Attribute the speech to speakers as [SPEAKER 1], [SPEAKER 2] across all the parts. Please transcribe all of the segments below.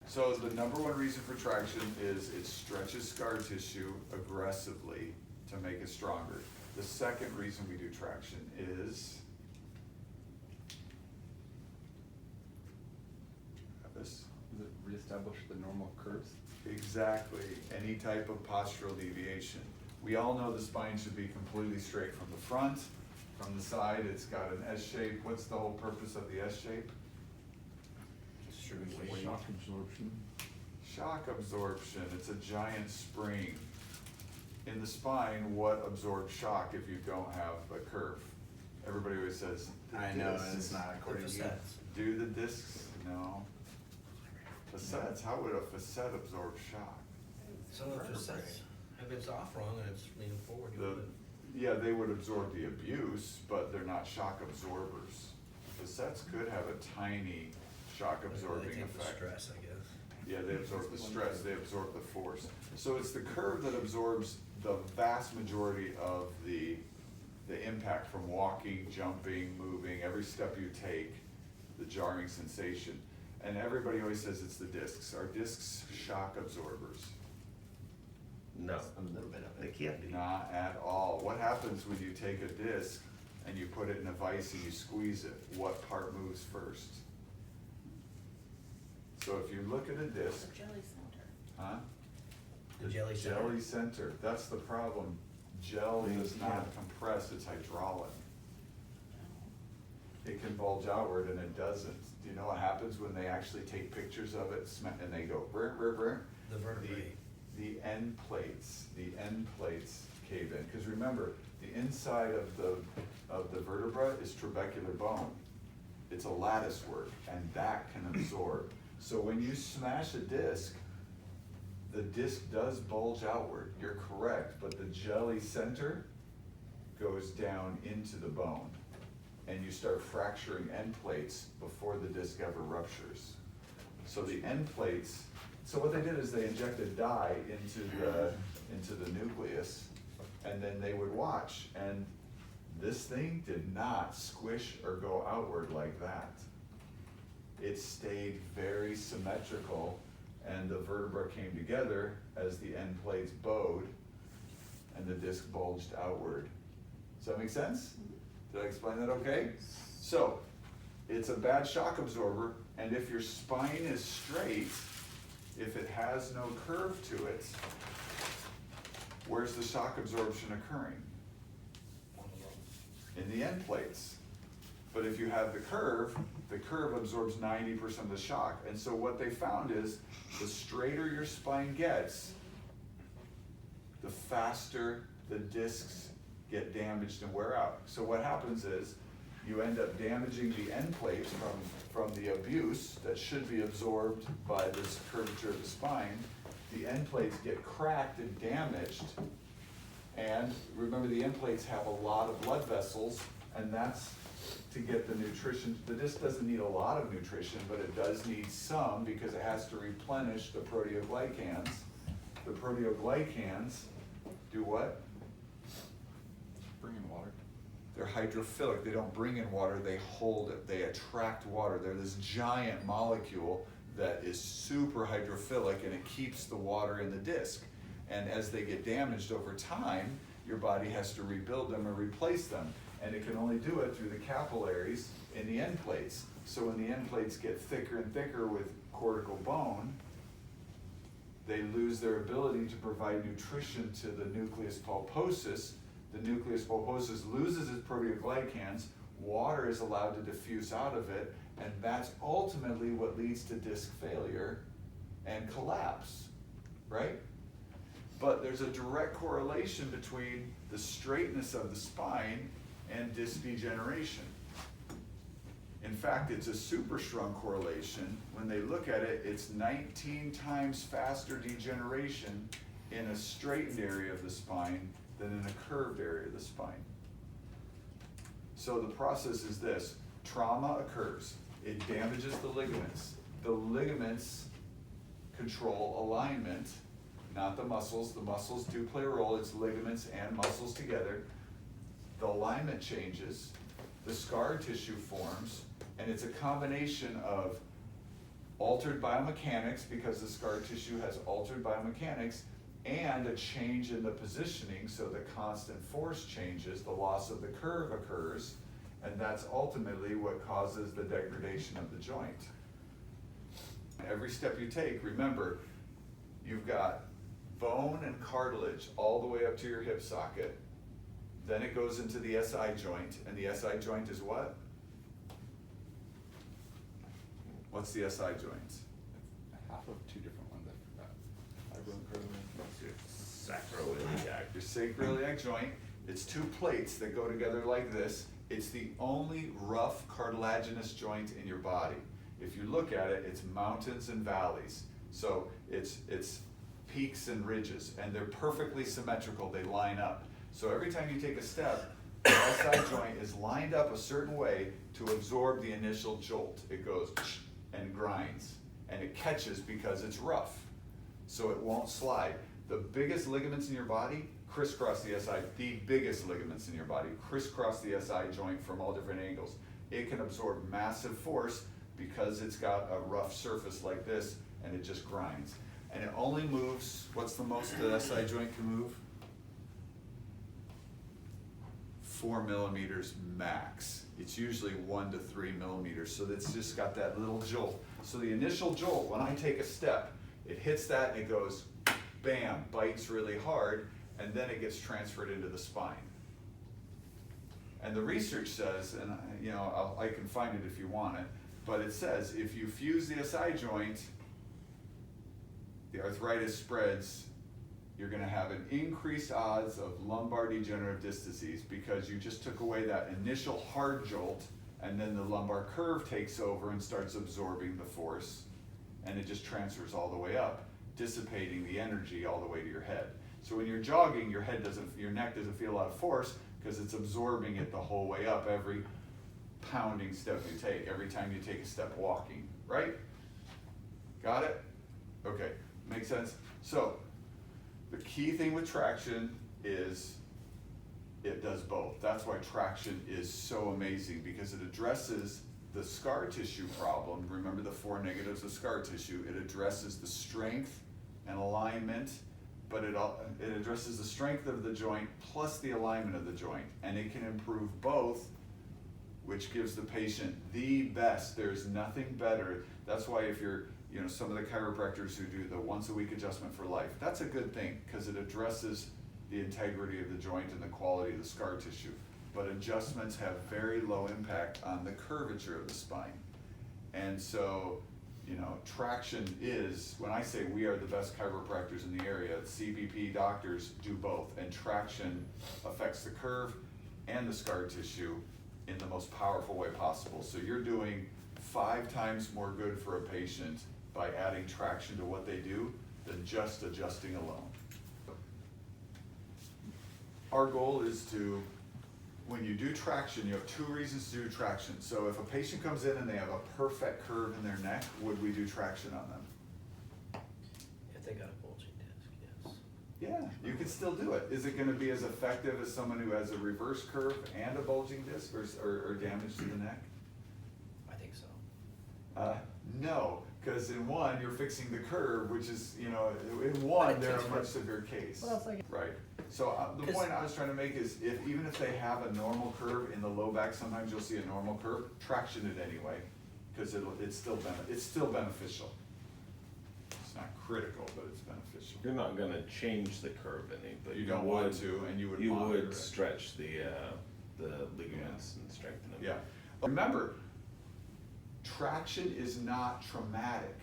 [SPEAKER 1] So the number one reason for traction is it stretches scar tissue aggressively to make it stronger. The second reason we do traction is this.
[SPEAKER 2] Does it reestablish the normal curves?
[SPEAKER 1] Exactly, any type of postural deviation. We all know the spine should be completely straight from the front. From the side, it's got an S shape. What's the whole purpose of the S shape?
[SPEAKER 2] Shock absorption.
[SPEAKER 1] Shock absorption, it's a giant spring. In the spine, what absorbs shock if you don't have a curve? Everybody always says, the
[SPEAKER 3] I know,
[SPEAKER 1] discs.
[SPEAKER 3] and it's not according to you.
[SPEAKER 4] Facets.
[SPEAKER 1] Do the discs? No. Facets, how would a facet absorb shock?
[SPEAKER 4] So if it's off wrong and it's leaning forward, you
[SPEAKER 1] The,
[SPEAKER 4] would.
[SPEAKER 1] yeah, they would absorb the abuse, but they're not shock absorbers. Facets could have a tiny shock absorbing
[SPEAKER 4] They take the
[SPEAKER 1] effect.
[SPEAKER 4] stress, I guess.
[SPEAKER 1] Yeah, they absorb the stress, they absorb the force. So it's the curve that absorbs the vast majority of the impact from walking, jumping, moving, every step you take, the jarring sensation. And everybody always says it's the discs. Are discs shock absorbers?
[SPEAKER 4] No, a little bit of it. They can't be.
[SPEAKER 1] Not at all. What happens when you take a disc and you put it in a vise and you squeeze it? What part moves first? So if you look at a disc,
[SPEAKER 5] The jelly center.
[SPEAKER 1] huh?
[SPEAKER 4] The jelly center.
[SPEAKER 1] Jelly center, that's the problem. Gel does not compress, it's hydraulic. It can bulge outward and it doesn't. Do you know what happens when they actually take pictures of it and they go brr, brr, brr?
[SPEAKER 4] The vertebrae.
[SPEAKER 1] The end plates cave in. Because remember, the inside of the vertebra is trabecular bone. It's a lattice work and that can absorb. So when you smash a disc, the disc does bulge outward, you're correct, but the jelly center goes down into the bone and you start fracturing end plates before the disc ever ruptures. So the end plates, so what they did is they injected dye into the nucleus and then they would watch, and this thing did not squish or go outward like that. It stayed very symmetrical and the vertebra came together as the end plates bowed and the disc bulged outward. Does that make sense? Did I explain that okay? So, it's a bad shock absorber, and if your spine is straight, if it has no curve to it, where's the shock absorption occurring? In the end plates. But if you have the curve absorbs 90% of the shock. And so what they found is the straighter your spine gets, the faster the discs get damaged and wear out. So what happens is you end up damaging the end plates from the abuse that should be absorbed by this curvature of the spine. The end plates get cracked and damaged. And remember, the end plates have a lot of blood vessels, and that's to get the nutrition. The disc doesn't need a lot of nutrition, but it does need some because it has to replenish the proteoglycans. The proteoglycans do what?
[SPEAKER 2] Bring in water.
[SPEAKER 1] They're hydrophilic. They don't bring in water, they hold it. They attract water. They're this giant molecule that is super hydrophilic and it keeps the water in the disc. And as they get damaged over time, your body has to rebuild them and replace them. And it can only do it through the capillaries in the end plates. So when the end plates get thicker and thicker with cortical bone, they lose their ability to provide nutrition to the nucleus pulposus. The nucleus pulposus loses its proteoglycans, water is allowed to diffuse out of it, and that's ultimately what leads to disc failure and collapse, right? But there's a direct correlation between the straightness of the spine and disc degeneration. In fact, it's a super strong correlation. When they look at it, it's 19 times faster degeneration in a straightened area of the spine than in a curved area of the spine. So the process is this: trauma occurs, it damages the ligaments. The ligaments control alignment, not the muscles. The muscles do play a role, it's ligaments and muscles together. The alignment changes, the scar tissue forms, and it's a combination of altered biomechanics because the scar tissue has altered biomechanics, and a change in the positioning, so the constant force changes, the loss of the curve occurs, and that's ultimately what causes the degradation of the joint. Every step you take, remember, you've got bone and cartilage all the way up to your hip socket. Then it goes into the SI joint, and the SI joint is what? What's the SI joint?
[SPEAKER 2] Half of two different ones, I forgot.
[SPEAKER 3] Sacroiliac.
[SPEAKER 1] Your sacroiliac joint, it's two plates that go together like this. It's the only rough cartilaginous joint in your body. If you look at it, it's mountains and valleys. So it's peaks and ridges, and they're perfectly symmetrical, they line up. So every time you take a step, the SI joint is lined up a certain way to absorb the initial jolt. It goes and grinds, and it catches because it's rough, so it won't slide. The biggest ligaments in your body crisscross the SI, the biggest ligaments in your body crisscross the SI joint from all different angles. It can absorb massive force because it's got a rough surface like this, and it just grinds. And it only moves, what's the most the SI joint can move? 4 millimeters max. It's usually 1 to 3 millimeters, so it's just got that little jolt. So the initial jolt, when I take a step, it hits that and it goes bam, bites really hard, and then it gets transferred into the spine. And the research says, and I can find it if you want it, but it says if you fuse the SI joint, the arthritis spreads, you're going to have an increased odds of lumbar degenerative disc disease because you just took away that initial hard jolt, and then the lumbar curve takes over and starts absorbing the force, and it just transfers all the way up, dissipating the energy all the way to your head. So when you're jogging, your neck doesn't feel a lot of force because it's absorbing it the whole way up every pounding step you take, every time you take a step walking, right? Got it? Okay, makes sense? So the key thing with traction is it does both. That's why traction is so amazing, because it addresses the scar tissue problem. Remember the 4 negatives of scar tissue. It addresses the strength and alignment, but it addresses the strength of the joint plus the alignment of the joint, and it can improve both, which gives the patient the best. There's nothing better. That's why if you're, some of the chiropractors who do the once-a-week adjustment for life, that's a good thing because it addresses the integrity of the joint and the quality of the scar tissue. But adjustments have very low impact on the curvature of the spine. And so, traction is, when I say we are the best chiropractors in the area, CBP doctors do both, and traction affects the curve and the scar tissue in the most powerful way possible. So you're doing 5 times more good for a patient by adding traction to what they do than just adjusting alone. Our goal is to, when you do traction, you have 2 reasons to do traction. So if a patient comes in and they have a perfect curve in their neck, would we do traction on them?
[SPEAKER 4] If they got a bulging disc, yes.
[SPEAKER 1] Yeah, you could still do it. Is it going to be as effective as someone who has a reverse curve and a bulging disc or damage to the neck?
[SPEAKER 4] I think so.
[SPEAKER 1] No, because in one, you're fixing the curve, which is, in one, they're a much severe case.
[SPEAKER 5] Well, it's like-
[SPEAKER 1] Right. So the point I was trying to make is, even if they have a normal curve in the low back, sometimes you'll see a normal curve, traction it anyway, because it's still beneficial. It's not critical, but it's beneficial.
[SPEAKER 3] You're not gonna change the curve any, but
[SPEAKER 1] You don't want to, and you would
[SPEAKER 3] You
[SPEAKER 1] monitor
[SPEAKER 3] would
[SPEAKER 1] it.
[SPEAKER 3] stretch the ligaments and strengthen them.
[SPEAKER 1] Yeah. Remember, traction is not traumatic.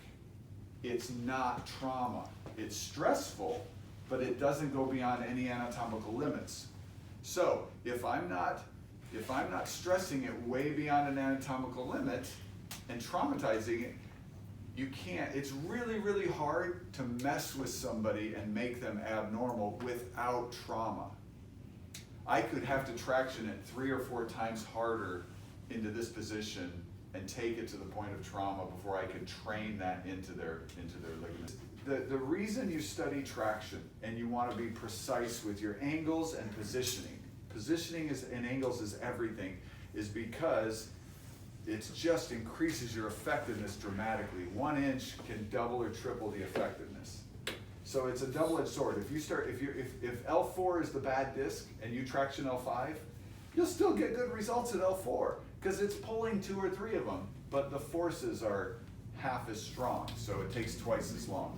[SPEAKER 1] It's not trauma. It's stressful, but it doesn't go beyond any anatomical limits. So if I'm not stressing it way beyond an anatomical limit and traumatizing it, you can't. It's really, really hard to mess with somebody and make them abnormal without trauma. I could have to traction it 3 or 4 times harder into this position and take it to the point of trauma before I could train that into their ligaments. The reason you study traction and you want to be precise with your angles and positioning and angles is everything, is because it just increases your effectiveness dramatically. 1 inch can double or triple the effectiveness. So it's a double-edged sword. If L4 is the bad disc and you traction L5, you'll still get good results at L4 because it's pulling 2 or 3 of them, but the forces are half as strong, so it takes twice as long.